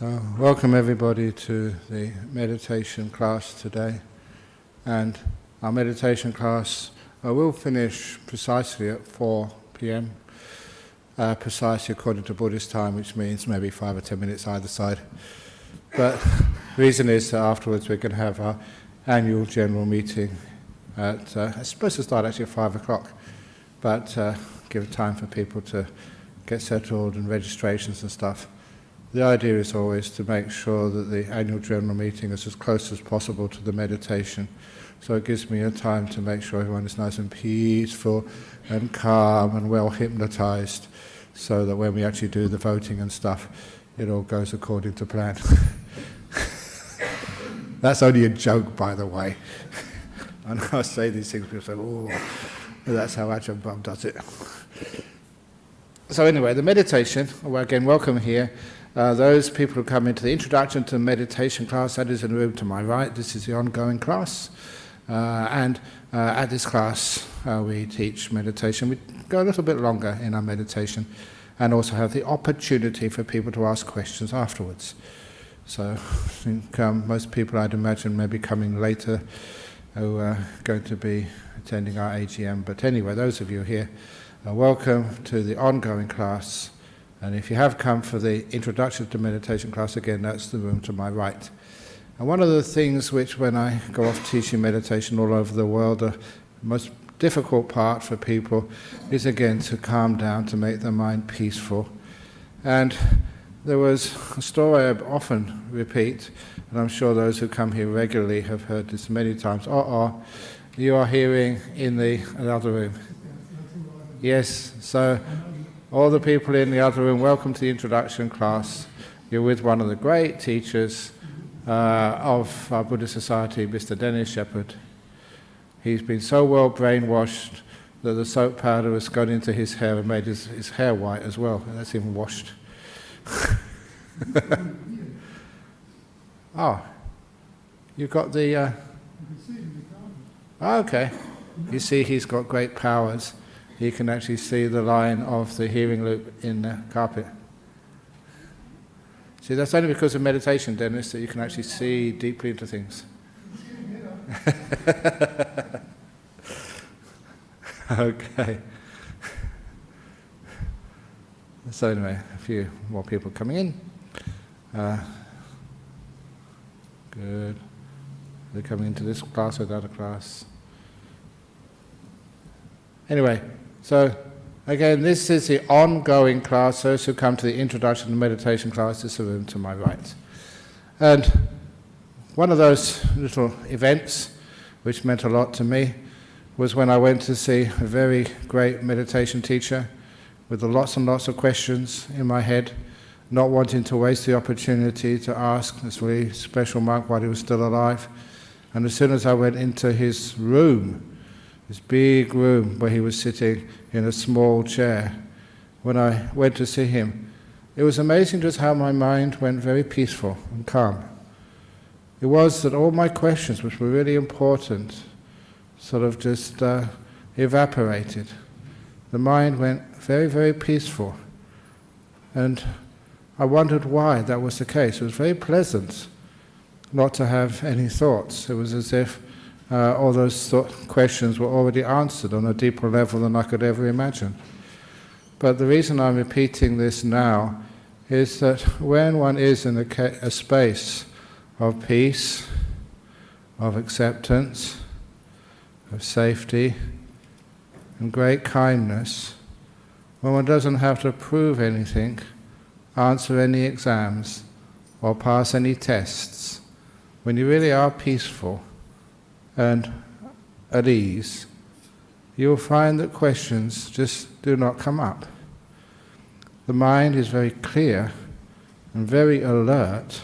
So, welcome everybody to the meditation class today. And our meditation class will finish precisely at 4 p.m. Precisely according to Buddhist time, which means maybe 5 or 10 minutes either side. But the reason is that afterwards we're going to have our annual general meeting at, it's supposed to start actually at 5 o'clock, but give time for people to get settled and registrations and stuff. The idea is always to make sure that the annual general meeting is as close as possible to the meditation. So it gives me a time to make sure everyone is nice and peaceful and calm and well hypnotized, so that when we actually do the voting and stuff, it all goes according to plan. That's only a joke, by the way. I know I say these things, people say, oh, that's how Ajahn Brahm does it. So anyway, the meditation, well, again, welcome here. Those people who come into the introduction to meditation class, that is in the room to my right. This is the ongoing class. And at this class, we teach meditation. We go a little bit longer in our meditation and also have the opportunity for people to ask questions afterwards. So I think most people, I'd imagine, may be coming later who are going to be attending our AGM. But anyway, those of you here, welcome to the ongoing class. And if you have come for the introduction to meditation class, again, that's the room to my right. And one of the things which, when I go off teaching meditation all over the world, the most difficult part for people is, again, to calm down, to make their mind peaceful. And there was a story I often repeat, and I'm sure those who come here regularly have heard this many times. You are hearing in the other room. Yes, so all the people in the other room, welcome to the introduction class. You're with one of the great teachers of our Buddhist society, Mr. Dennis Shepherd. He's been so well brainwashed that the soap powder has gone into his hair and made his hair white as well, and that's even washed. Oh, you've got the... okay. You see he's got great powers. You can actually see the line of the hearing loop in the carpet. See, that's only because of meditation, Dennis, that you can actually see deeply into things. Okay. So anyway, a few more people coming in. Good. They're coming into this class or the other class. Anyway, so again, this is the ongoing class. Those who come to the introduction to meditation class, this is the room to my right. And one of those little events which meant a lot to me was when I went to see a very great meditation teacher with lots and lots of questions in my head, not wanting to waste the opportunity to ask this really special monk while he was still alive. And as soon as I went into his room, this big room where he was sitting in a small chair, when I went to see him, it was amazing just how my mind went very peaceful and calm. It was that all my questions, which were really important, sort of just evaporated. The mind went very, very peaceful. And I wondered why that was the case. It was very pleasant not to have any thoughts. It was as if all those questions were already answered on a deeper level than I could ever imagine. But the reason I'm repeating this now is that when one is in a space of peace, of acceptance, of safety, and great kindness, when one doesn't have to prove anything, answer any exams, or pass any tests, when you really are peaceful and at ease, you'll find that questions just do not come up. The mind is very clear and very alert,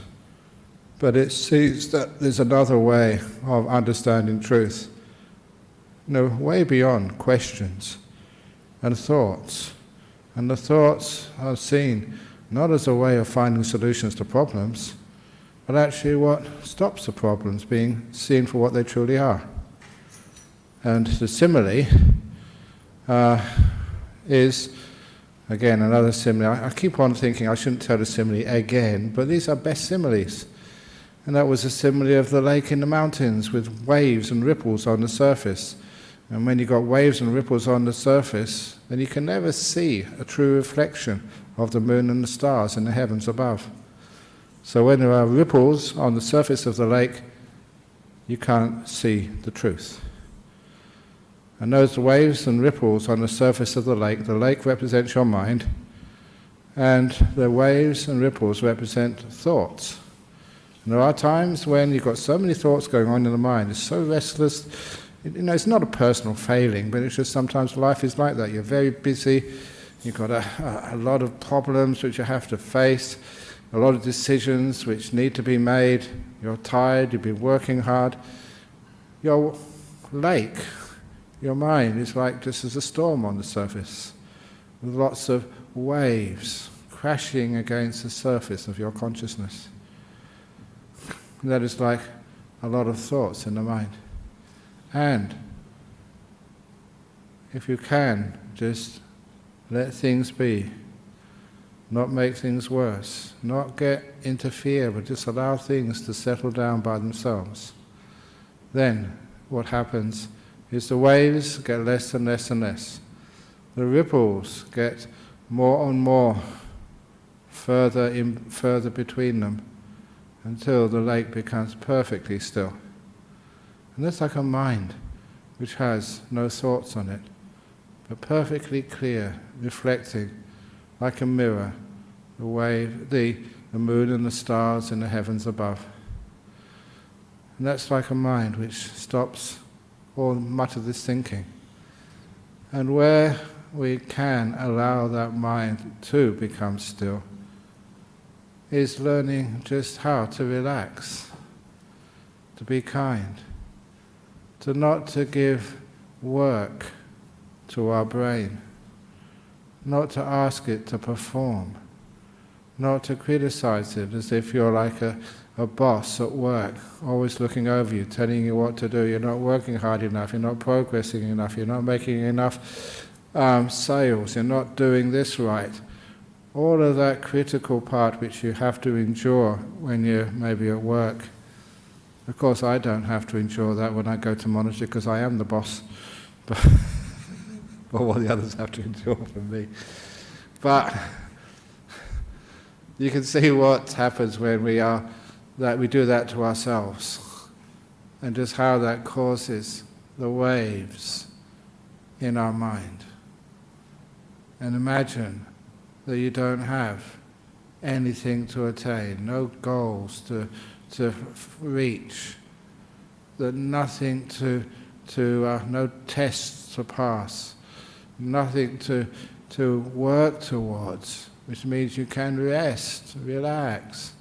but it sees that there's another way of understanding truth, way beyond questions and thoughts. And the thoughts are seen not as a way of finding solutions to problems, but actually what stops the problems being seen for what they truly are. And the simile is Again, another simile. I keep on thinking I shouldn't tell the simile again, but these are best similes. And that was a simile of the lake in the mountains with waves and ripples on the surface. And when you've got waves and ripples on the surface, then you can never see a true reflection of the moon and the stars in the heavens above. So when there are ripples on the surface of the lake, you can't see the truth. And those waves and ripples on the surface of the lake represents your mind, and the waves and ripples represent thoughts. And there are times when you've got so many thoughts going on in the mind, it's so restless. It's not a personal failing, but it's just sometimes life is like that. You're very busy, you've got a lot of problems which you have to face, a lot of decisions which need to be made, you're tired, you've been working hard. Your lake, your mind is like just as a storm on the surface, with lots of waves crashing against the surface of your consciousness. That is like a lot of thoughts in the mind. And if you can, just let things be, not make things worse, not interfere, but just allow things to settle down by themselves. Then what happens is the waves get less and less and less. The ripples get more and more further between them, until the lake becomes perfectly still. And that's like a mind which has no thoughts on it, but perfectly clear, reflecting like a mirror the wave, the moon and the stars in the heavens above. And that's like a mind which stops all much of this thinking. And where we can allow that mind to become still is learning just how to relax, to be kind, to not to give work to our brain, not to ask it to perform, not to criticize it as if you're like a boss at work, always looking over you, telling you what to do. You're not working hard enough, you're not progressing enough, you're not making enough sales, you're not doing this right. All of that critical part which you have to endure when you're maybe at work. Of course, I don't have to endure that when I go to monastery because I am the boss. But what the others have to endure from me. But you can see what happens when we do that to ourselves, and just how that causes the waves in our mind. And imagine that you don't have anything to attain, no goals to reach, that nothing no tests to pass, nothing to work towards, which means you can rest, relax.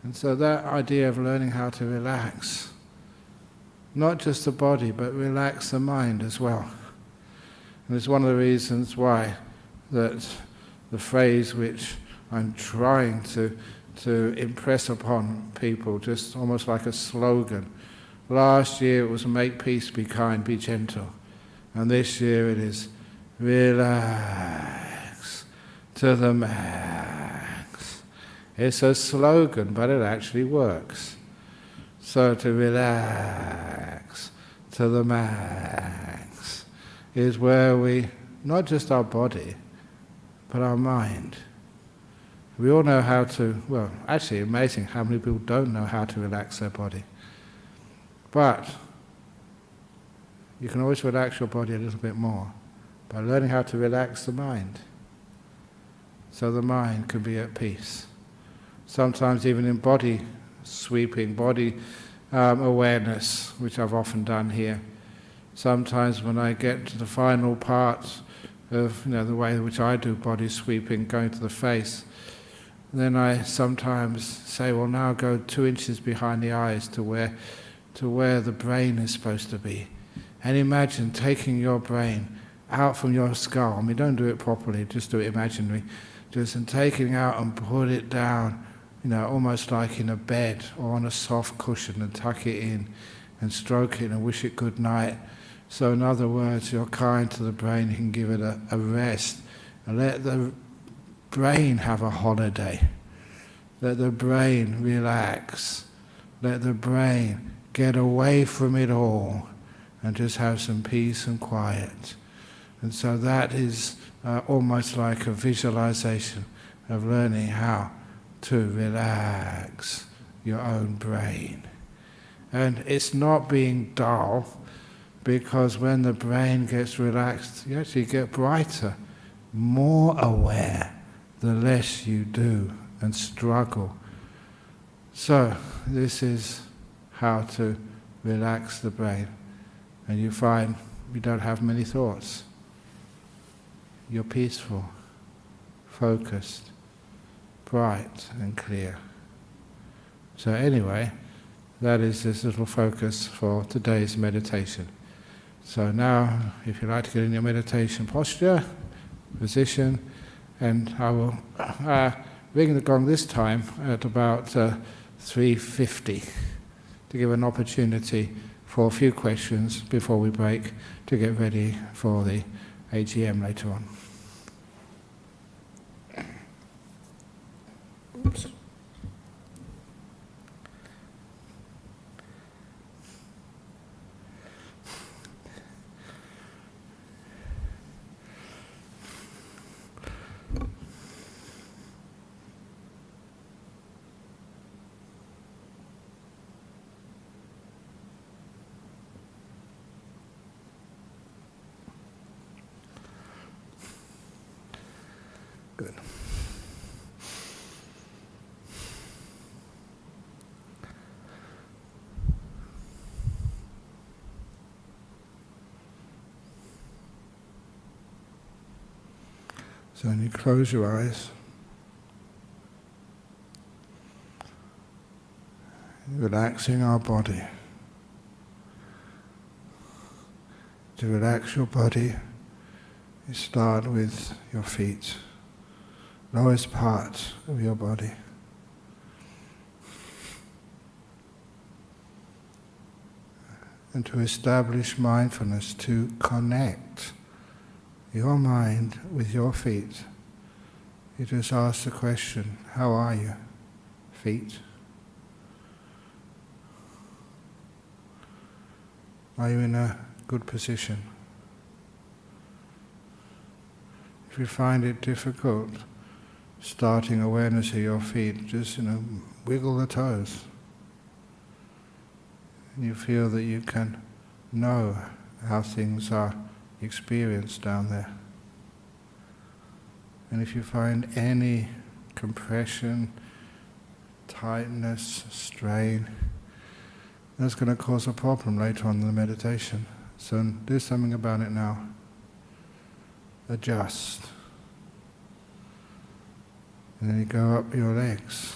And so that idea of learning how to relax, not just the body, but relax the mind as well. And it's one of the reasons why that the phrase which I'm trying to impress upon people, just almost like a slogan. Last year it was make peace, be kind, be gentle. And this year it is relax to the max. It's a slogan, but it actually works. So to relax to the max is where we, not just our body, but our mind. We all know how to, well, actually amazing how many people don't know how to relax their body. But you can always relax your body a little bit more by learning how to relax the mind, so the mind can be at peace. Sometimes even in body sweeping, body awareness, which I've often done here. Sometimes when I get to the final part of the way in which I do body sweeping, going to the face, then I sometimes say, well, now go 2 inches behind the eyes to where the brain is supposed to be. And imagine taking your brain out from your skull. I mean, don't do it properly, just do it imaginary. And taking it out and put it down, almost like in a bed or on a soft cushion, and tuck it in and stroke it and wish it good night. So in other words, you're kind to the brain, you can give it a rest And let the brain have a holiday. Let the brain relax. Let the brain get away from it all and just have some peace and quiet. And so that is almost like a visualization of learning how to relax your own brain. And it's not being dull, because when the brain gets relaxed, you actually get brighter, more aware, the less you do and struggle. So this is how to relax the brain. And you find you don't have many thoughts. You're peaceful, focused, bright and clear. So anyway, that is this little focus for today's meditation. So now, if you like to get in your meditation posture, position, and I will ring the gong this time at about 3:50 to give an opportunity for a few questions before we break to get ready for the AGM later on. Oops. Good. So when you close your eyes, relaxing our body. To relax your body, you start with your feet, lowest part of your body. And to establish mindfulness, to connect your mind with your feet, you just ask the question, how are you, feet? Are you in a good position? If you find it difficult starting awareness of your feet, just wiggle the toes. And you feel that you can know how things are experienced down there. And if you find any compression, tightness, strain, that's going to cause a problem later on in the meditation. So do something about it now. Adjust. And then you go up your legs,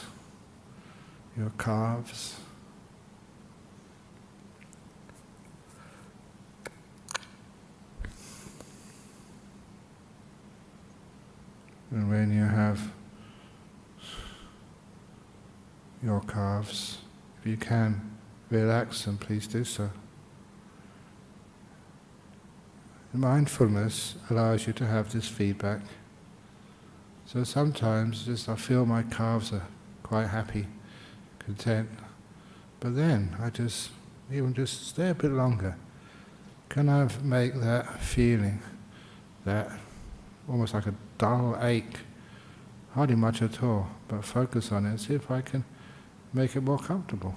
your calves. And when you have your calves, if you can relax them, please do so. Mindfulness allows you to have this feedback. So sometimes I feel my calves are quite happy, content, but then I just stay a bit longer. Can I make that feeling, that almost like a dull ache, hardly much at all, but focus on it and see if I can make it more comfortable.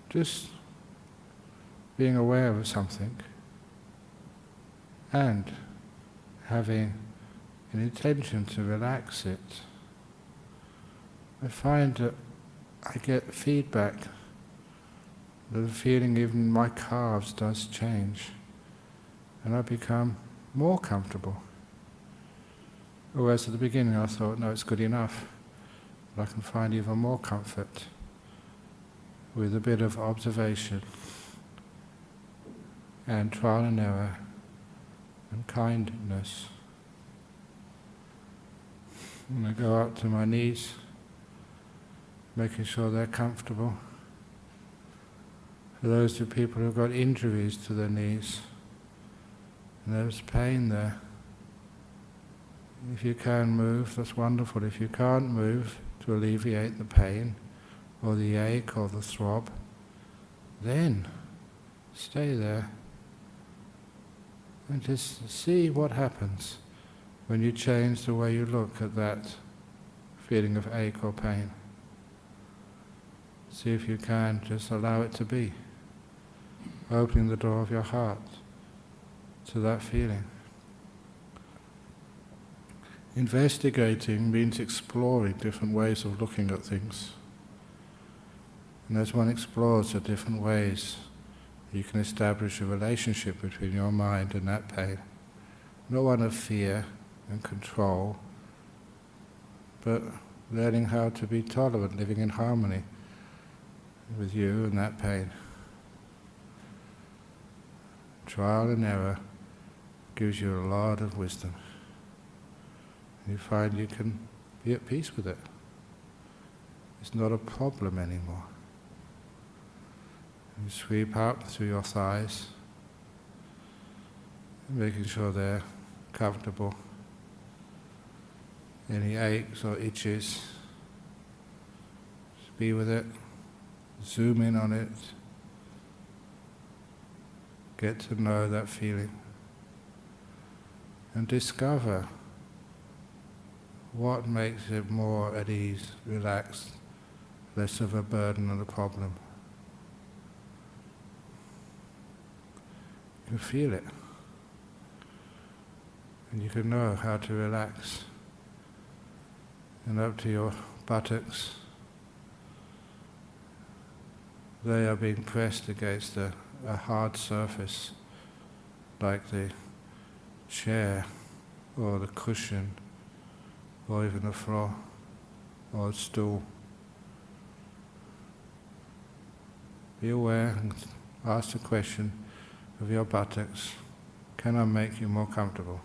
Just being aware of something and having an intention to relax it. I find that I get feedback that the feeling even in my calves does change, and I become more comfortable. Whereas at the beginning I thought, no, it's good enough, but I can find even more comfort with a bit of observation and trial and error and kindness. And I go up to my knees, making sure they're comfortable. For those people who've got injuries to their knees, And there's pain there. If you can move, that's wonderful. If you can't move to alleviate the pain, or the ache, or the throb, then stay there and just see what happens when you change the way you look at that feeling of ache or pain. See if you can just allow it to be, opening the door of your heart to that feeling. Investigating means exploring different ways of looking at things. And as one explores the different ways, you can establish a relationship between your mind and that pain. Not one of fear and control, but learning how to be tolerant, living in harmony with you and that pain. Trial and error gives you a lot of wisdom. You find you can be at peace with it. It's not a problem anymore. You sweep up through your thighs, making sure they're comfortable. Any aches or itches, just be with it, zoom in on it, get to know that feeling, and discover what makes it more at ease, relaxed, less of a burden and a problem. You can feel it, and you can know how to relax. And up to your buttocks, they are being pressed against a hard surface, like the chair, or the cushion, or even the floor, or a stool. Be aware and ask the question of your buttocks, can I make you more comfortable?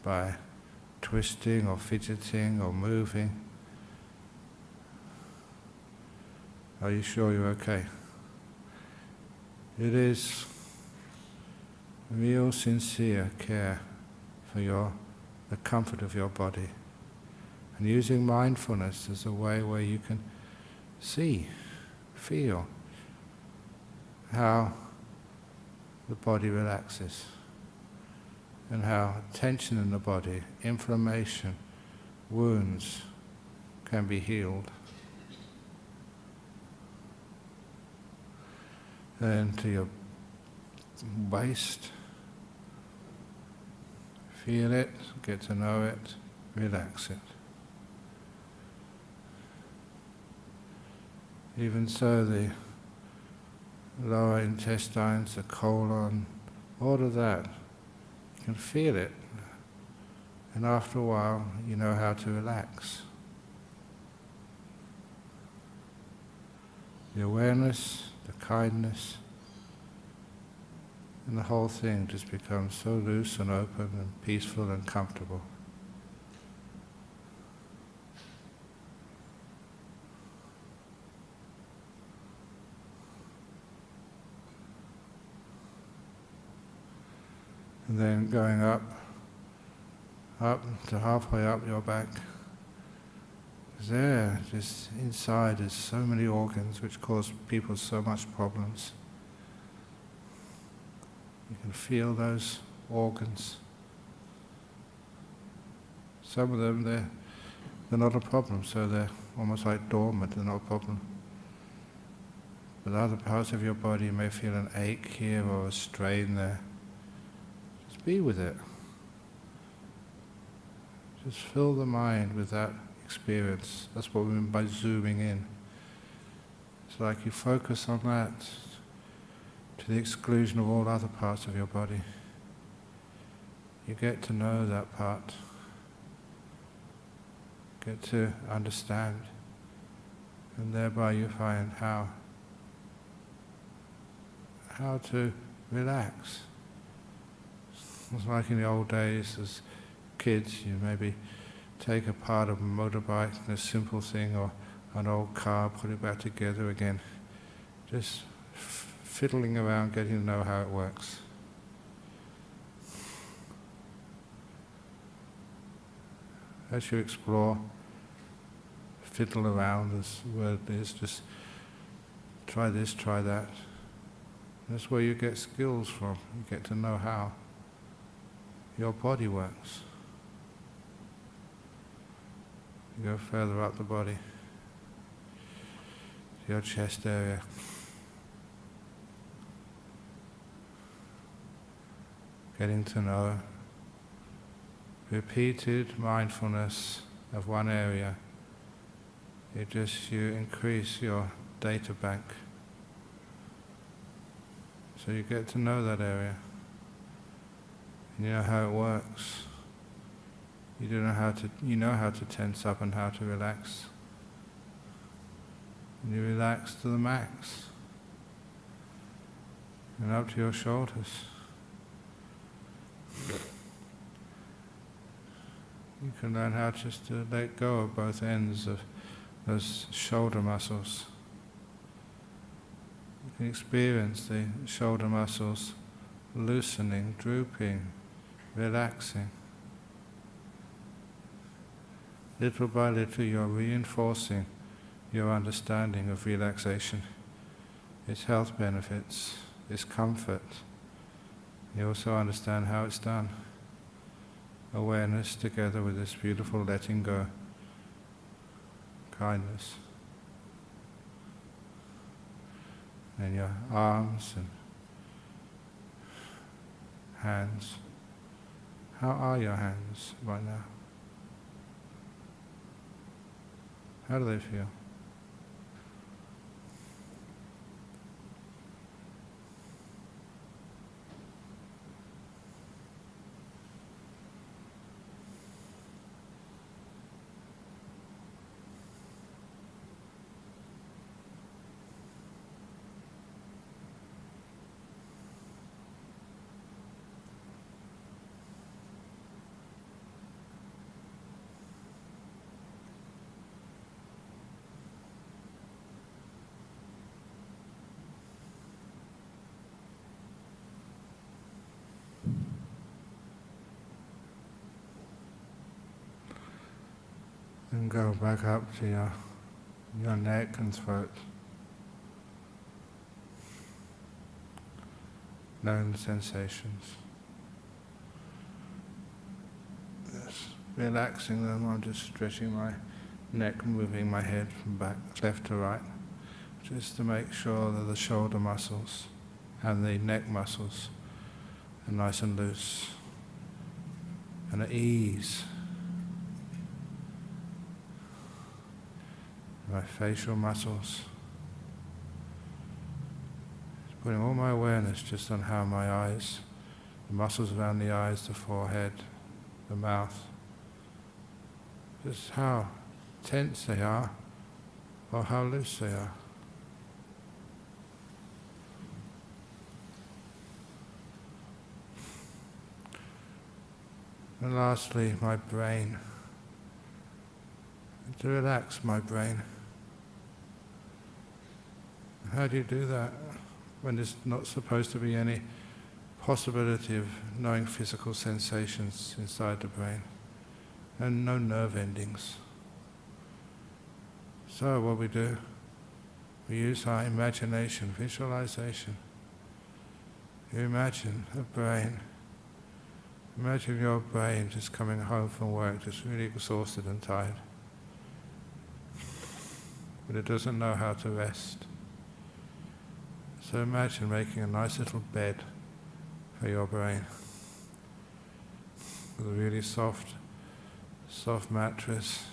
By twisting or fidgeting or moving. Are you sure you're okay? It is real sincere care for the comfort of your body, and using mindfulness as a way where you can see, feel how the body relaxes, and how tension in the body, inflammation, wounds can be healed. And to your waist, feel it, get to know it, relax it. Even so, the lower intestines, the colon, all of that, you can feel it. And after a while, you know how to relax. The awareness, the kindness, and the whole thing just becomes so loose and open and peaceful and comfortable. And then going up to halfway up your back. There, just inside, there's so many organs which cause people so much problems. You can feel those organs. Some of them, they're not a problem, so they're almost like dormant, they're not a problem. But other parts of your body may feel an ache here or a strain there. Just be with it. Just fill the mind with that experience. That's what we mean by zooming in. It's like you focus on that to the exclusion of all other parts of your body. You get to know that part, get to understand, and thereby you find how to relax. It's like in the old days as kids, you maybe take apart a motorbike, a simple thing, or an old car, put it back together again. Just fiddling around, getting to know how it works. as you explore, fiddle around, as the word is, just try this, try that. That's where you get skills from. You get to know how your body works. You go further up the body, to your chest area. Getting to know repeated mindfulness of one area. You increase your data bank. So you get to know that area. You know how it works. You know how to tense up and how to relax. And you relax to the max. And up to your shoulders. You can learn how just to let go of both ends of those shoulder muscles. You can experience the shoulder muscles loosening, drooping, relaxing. Little by little you're reinforcing your understanding of relaxation, its health benefits, its comfort. You also understand how it's done. Awareness together with this beautiful letting go, kindness. And your arms and hands. How are your hands right now? How do they feel? And go back up to your neck and throat. Known sensations. Yes. Relaxing them, I'm just stretching my neck, moving my head from back, left to right, just to make sure that the shoulder muscles and the neck muscles are nice and loose and at ease. My facial muscles. Just putting all my awareness just on how my eyes, the muscles around the eyes, the forehead, the mouth, just how tense they are or how loose they are. And lastly, my brain. To relax my brain. How do you do that when there's not supposed to be any possibility of knowing physical sensations inside the brain and no nerve endings? So what we do, we use our imagination, visualization. You imagine a brain. Imagine your brain just coming home from work, just really exhausted and tired. But it doesn't know how to rest. So imagine making a nice little bed for your brain with a really soft mattress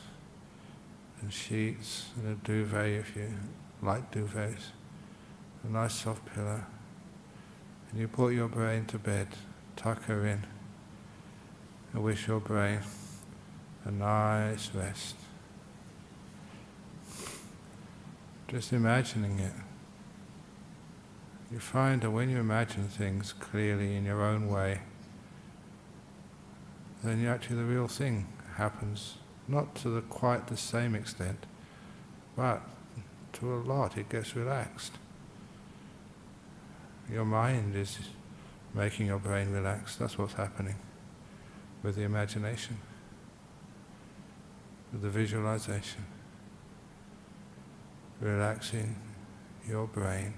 and sheets and a duvet if you like duvets, a nice soft pillow. And you put your brain to bed, tuck her in, and wish your brain a nice rest. Just imagining it. You find that when you imagine things clearly in your own way, then actually the real thing happens, not to quite the same extent, but to a lot. It gets relaxed. Your mind is making your brain relax. That's what's happening with the imagination. with the visualization, relaxing your brain.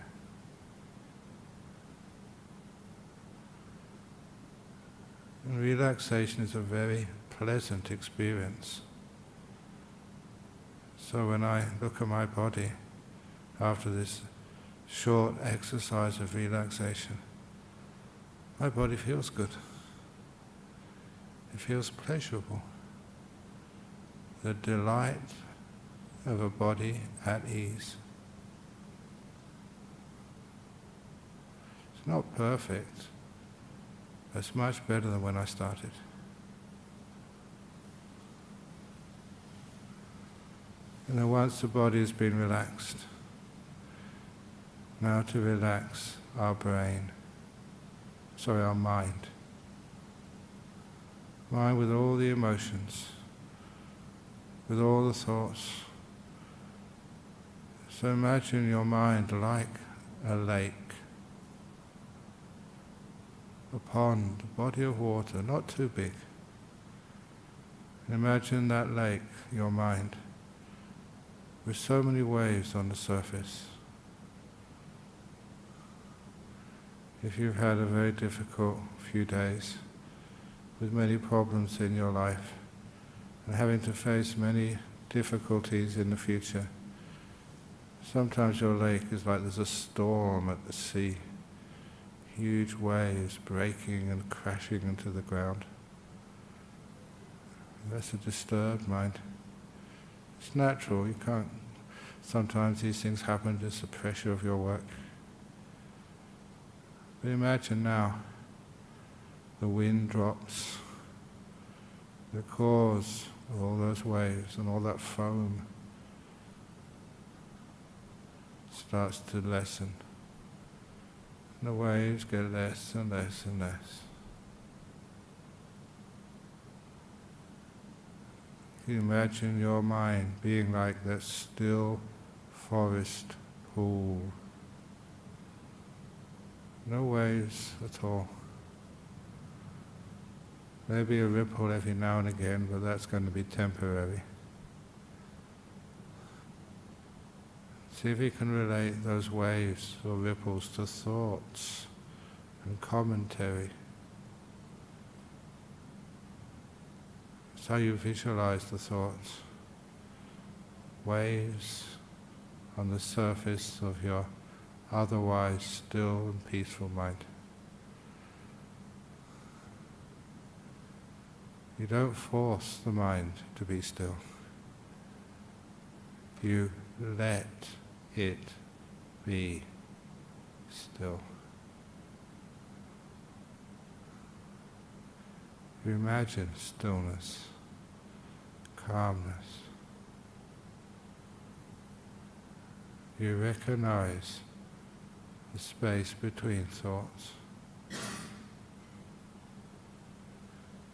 And relaxation is a very pleasant experience. So when I look at my body after this short exercise of relaxation, my body feels good. It feels pleasurable. The delight of a body at ease. It's not perfect. It's much better than when I started. And then once the body has been relaxed, now to relax our brain, our mind. Mind with all the emotions, with all the thoughts. So imagine your mind like a lake, a pond, a body of water, not too big. And imagine that lake, your mind, with so many waves on the surface. If you've had a very difficult few days, with many problems in your life, and having to face many difficulties in the future, sometimes your lake is like there's a storm at the sea, huge waves breaking and crashing into the ground. That's a disturbed mind. It's natural, you can't. Sometimes these things happen, just the pressure of your work. But imagine now, the wind drops, the cause of all those waves and all that foam starts to lessen. And the waves get less and less and less. You imagine your mind being like that still forest pool. No waves at all. Maybe a ripple every now and again, but that's going to be temporary. See if you can relate those waves or ripples to thoughts and commentary. It's how you visualize the thoughts. Waves on the surface of your otherwise still and peaceful mind. You don't force the mind to be still. You let it be still. You imagine stillness, calmness. You recognize the space between thoughts.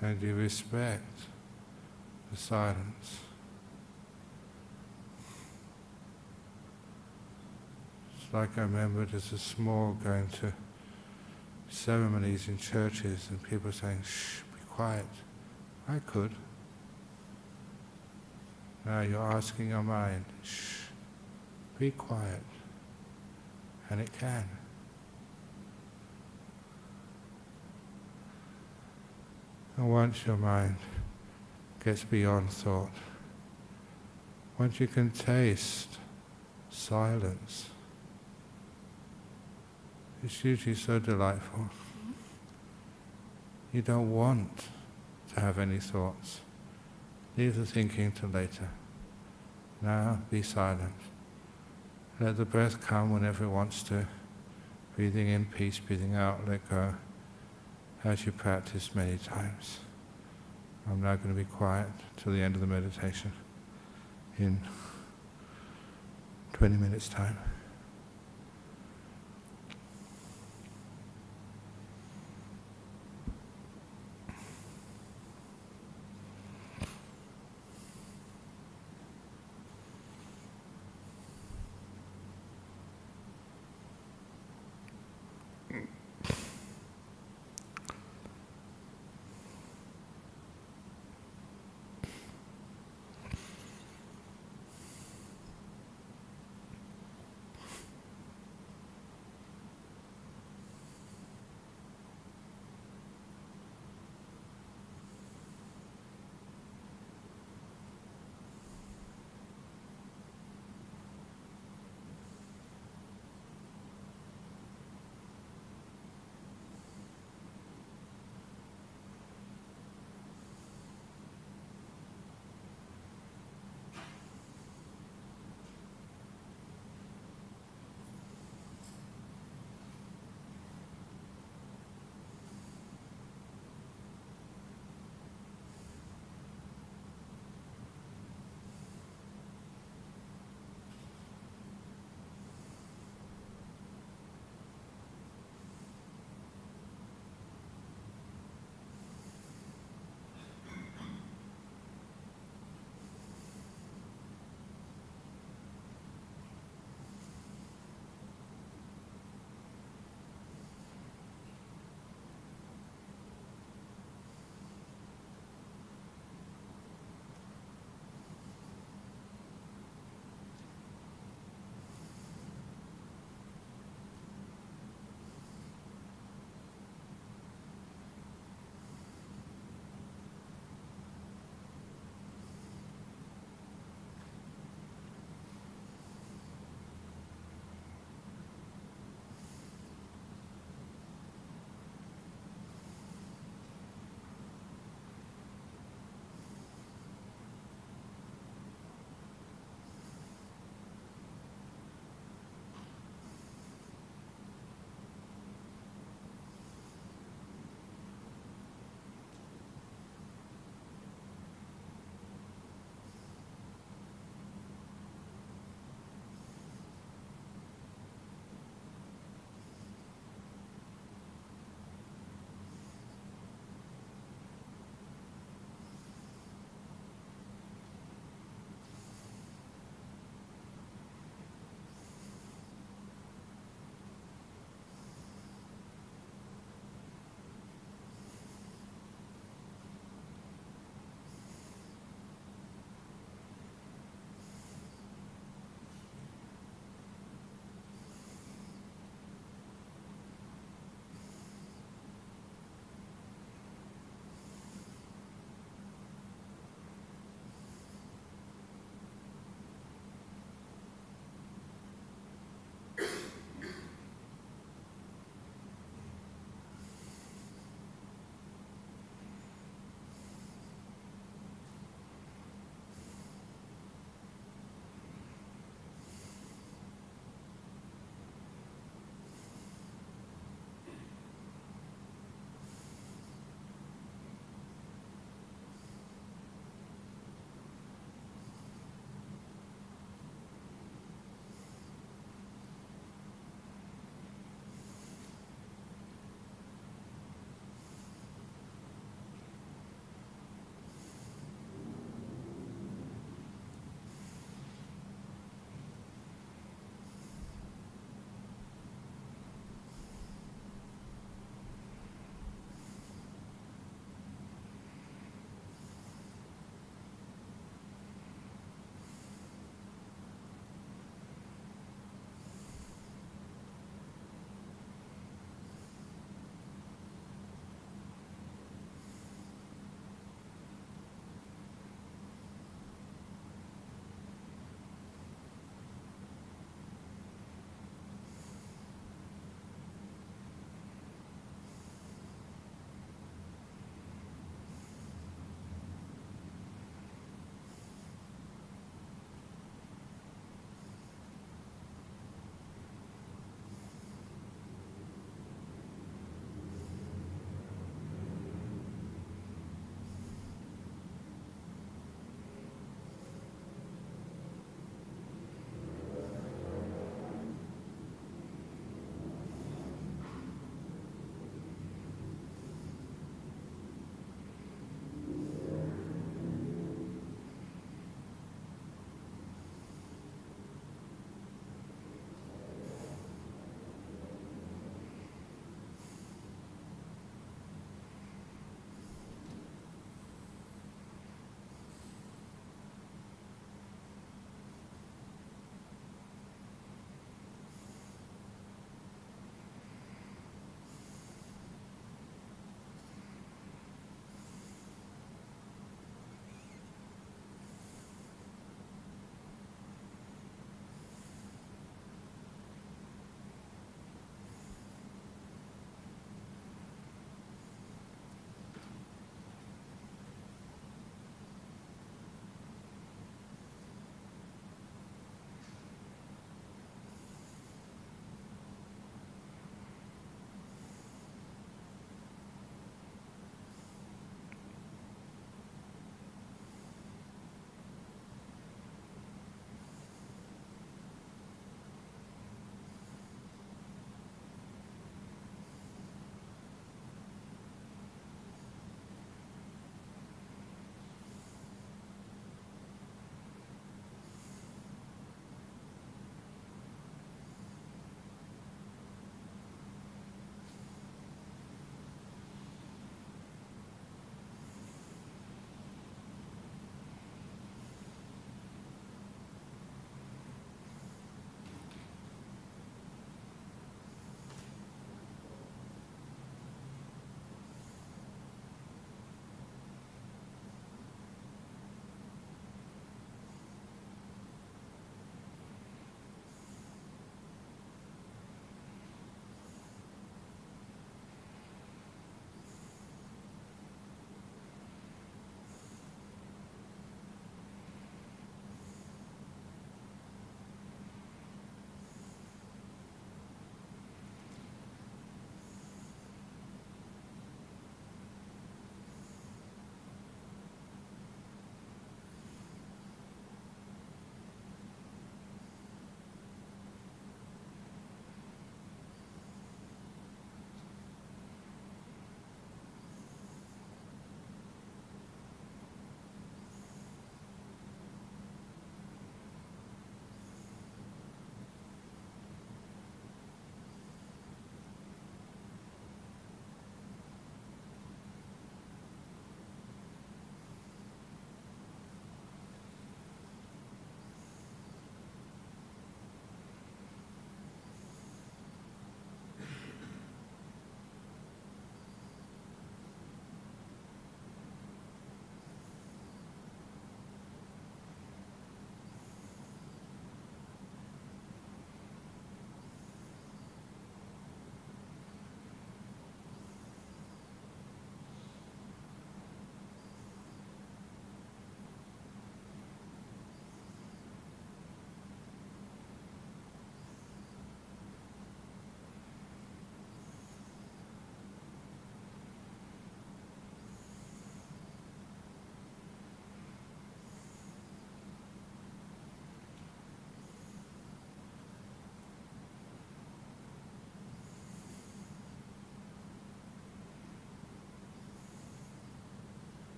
And you respect the silence. It's like I remembered as a small going to ceremonies in churches and people saying, shh, be quiet. I could. Now you're asking your mind, shh, be quiet. And it can. And once your mind gets beyond thought, once you can taste silence, it's usually so delightful. You don't want to have any thoughts. Leave the thinking till later. Now be silent. Let the breath come whenever it wants to. Breathing in peace, breathing out, let go. As you practice many times. I'm now going to be quiet till the end of the meditation in 20 minutes' time.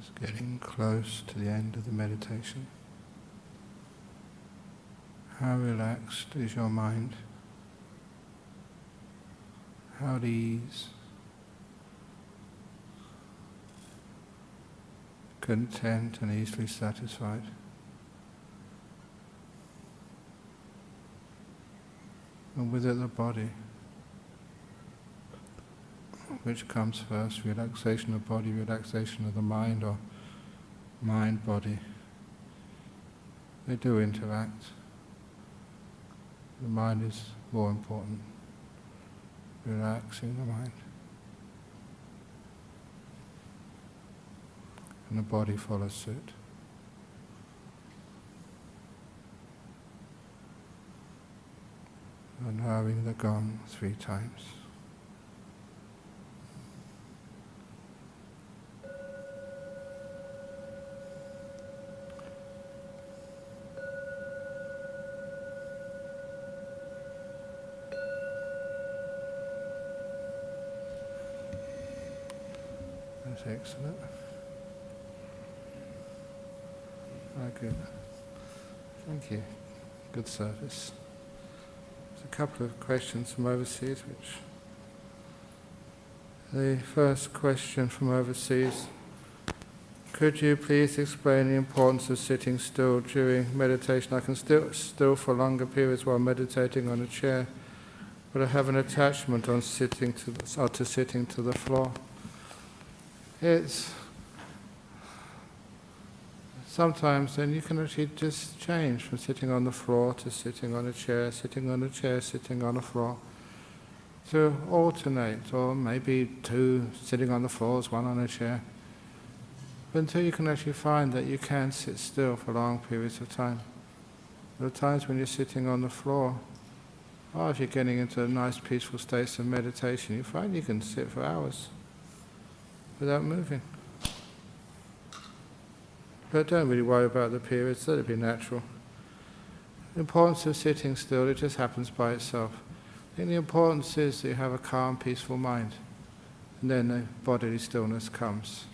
Just getting close to the end of the meditation. How relaxed is your mind? How at ease? Content and easily satisfied? And with it the body. Which comes first, relaxation of body, relaxation of the mind, or mind-body? They do interact. The mind is more important. Relaxing the mind. And the body follows suit. Unrolling the gong 3 times. That's excellent. Very good. Thank you. Good service. There's a couple of questions from overseas, which... The first question from overseas: could you please explain the importance of sitting still during meditation? I can still for longer periods while meditating on a chair, but I have an attachment on sitting to the floor. It's sometimes then you can actually just change from sitting on the floor to sitting on a chair, sitting on a chair, sitting on a floor, to alternate, or maybe 2 sitting on the floors, 1 on a chair, but until you can actually find that you can sit still for long periods of time. There are times when you're sitting on the floor, or if you're getting into a nice peaceful state of meditation, you find you can sit for hours without moving. But don't really worry about the periods, let it be natural. The importance of sitting still, it just happens by itself. I think the importance is that you have a calm, peaceful mind, and then the bodily stillness comes.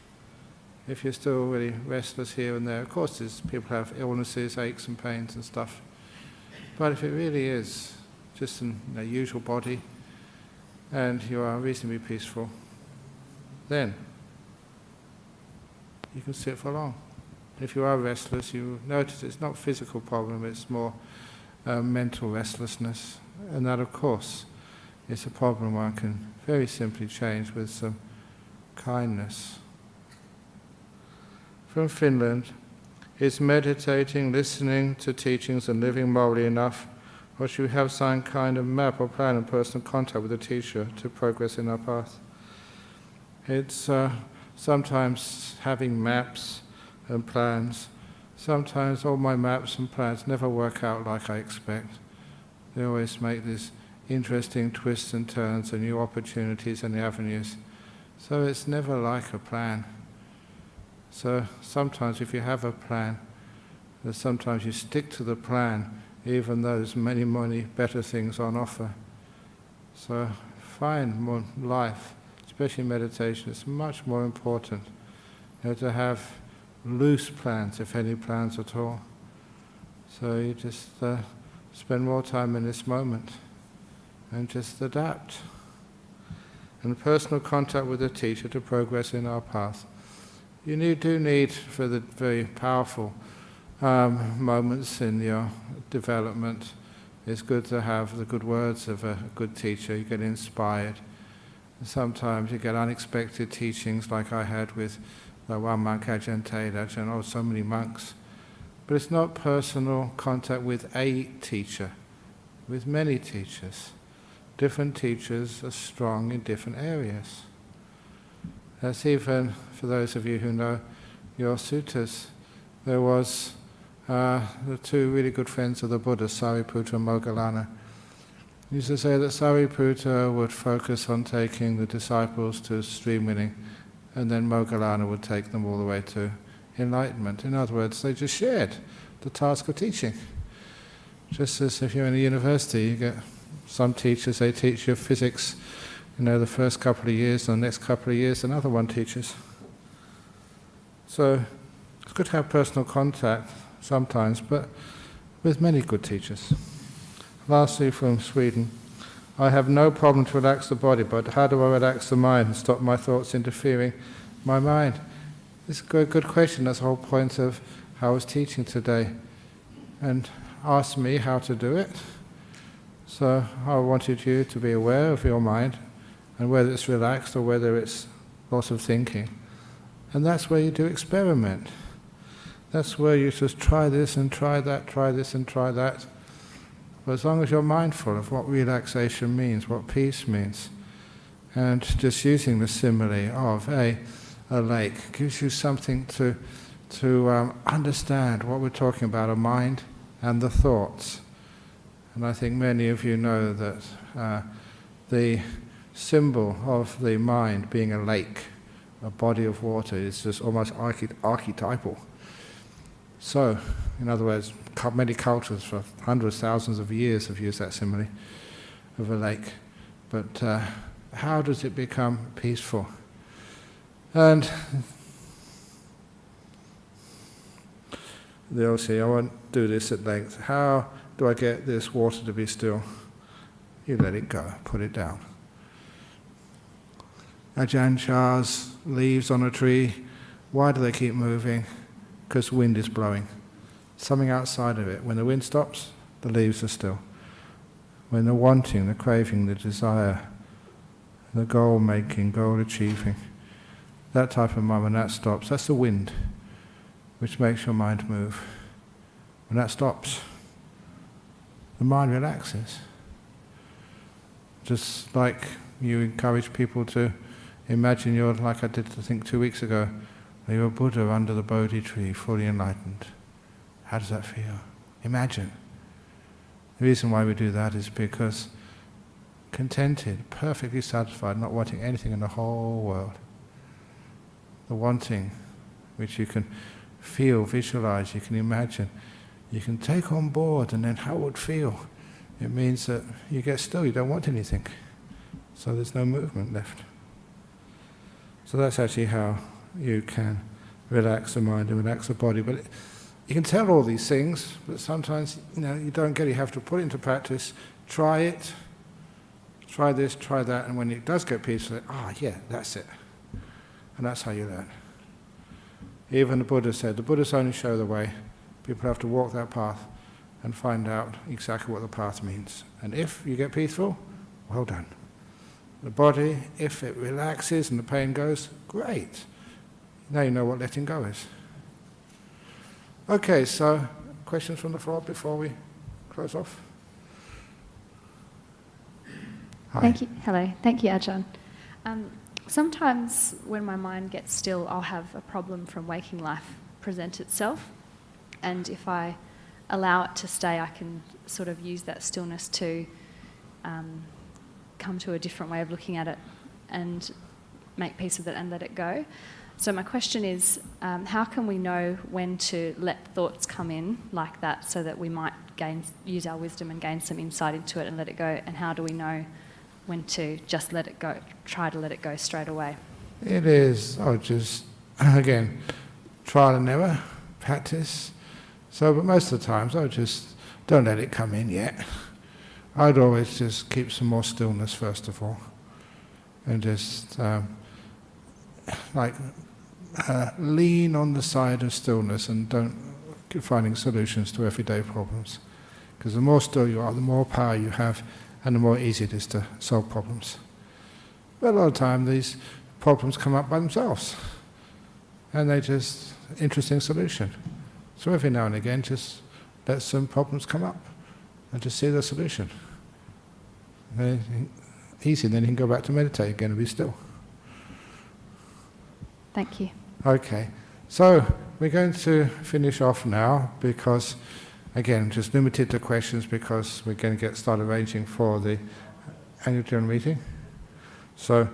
If you're still really restless here and there, of course people have illnesses, aches and pains and stuff, but if it really is just a usual body, and you are reasonably peaceful, then you can sit for long. If you are restless, you notice it's not a physical problem, it's more mental restlessness. And that, of course, is a problem one can very simply change with some kindness. From Finland: is meditating, listening to teachings and living morally enough, or should we have some kind of map or plan and personal contact with the teacher to progress in our path? It's sometimes having maps and plans. Sometimes all my maps and plans never work out like I expect. They always make these interesting twists and turns and new opportunities and avenues. So it's never like a plan. So sometimes if you have a plan, sometimes you stick to the plan even though there's many, many better things on offer. So find more life, especially meditation, it's much more important to have loose plans, if any plans at all. So you just spend more time in this moment and just adapt. And personal contact with the teacher to progress in our path. You do need, for the very powerful moments in your development, it's good to have the good words of a good teacher. You get inspired. And sometimes you get unexpected teachings like I had with the one monk, Ajahn, so many monks. But it's not personal contact with a teacher, with many teachers. Different teachers are strong in different areas. That's even, for those of you who know your suttas, there was the 2 really good friends of the Buddha, Sariputta and Moggallana. He used to say that Sariputta would focus on taking the disciples to stream winning, and then Moggallana would take them all the way to enlightenment. In other words, they just shared the task of teaching. Just as if you're in a university, you get some teachers, they teach you physics, the first couple of years, and the next couple of years another one teaches. So it's good to have personal contact sometimes, but with many good teachers. Lastly, from Sweden, I have no problem to relax the body, but how do I relax the mind and stop my thoughts interfering my mind? This is a good question. That's the whole point of how I was teaching today. And asked me how to do it. So I wanted you to be aware of your mind and whether it's relaxed or whether it's lots of thinking. And that's where you do experiment. That's where you just try this and try that, try this and try that. But as long as you're mindful of what relaxation means, what peace means, and just using the simile of a lake gives you something to understand what we're talking about, a mind and the thoughts. And I think many of you know that the symbol of the mind being a lake, a body of water, is just almost archetypal. So, in other words, many cultures for hundreds, thousands of years have used that simile of a lake. But how does it become peaceful? And they'll say, I won't do this at length. How do I get this water to be still? You let it go, put it down. Ajahn Chah's leaves on a tree, why do they keep moving? Because wind is blowing. Something outside of it. When the wind stops, the leaves are still. When the wanting, the craving, the desire, the goal-making, goal-achieving, that type of mind, when that stops, that's the wind which makes your mind move. When that stops, the mind relaxes. Just like you encourage people to imagine you're, like I did I think 2 weeks ago, you're a Buddha under the Bodhi tree, fully enlightened. How does that feel? Imagine. The reason why we do that is because contented, perfectly satisfied, not wanting anything in the whole world. The wanting, which you can feel, visualize, you can imagine, you can take on board, and then how it would feel. It means that you get still, you don't want anything. So there's no movement left. So that's actually how you can relax the mind and relax the body. But you can tell all these things, but sometimes you don't get it. You have to put it into practice. Try it. Try this, try that, and when it does get peaceful, yeah, that's it. And that's how you learn. Even the Buddha said, the Buddhas only show the way. People have to walk that path and find out exactly what the path means. And if you get peaceful, well done. The body, if it relaxes and the pain goes, great. Now you know what letting go is. Okay, so questions from the floor before we close off? Hi. Thank you. Hello. Thank you, Ajahn. Sometimes when my mind gets still, I'll have a problem from waking life present itself. And if I allow it to stay, I can sort of use that stillness to come to a different way of looking at it and make peace with it and let it go. So my question is, how can we know when to let thoughts come in like that so that we might use our wisdom and gain some insight into it and let it go? And how do we know when to just let it go, try to let it go straight away? It is, just, again, trial and error, practice. So, but most of the times, just don't let it come in yet. I'd always just keep some more stillness first of all. And just, lean on the side of stillness and don't keep finding solutions to everyday problems. Because the more still you are, the more power you have, and the more easy it is to solve problems. But a lot of the time these problems come up by themselves, and they're just interesting solution. So every now and again just let some problems come up and just see the solution. Easy, then you can go back to meditate again and be still. Thank you. Okay, so we're going to finish off now because, again, just limited to questions because we're going to start arranging for the annual general meeting. So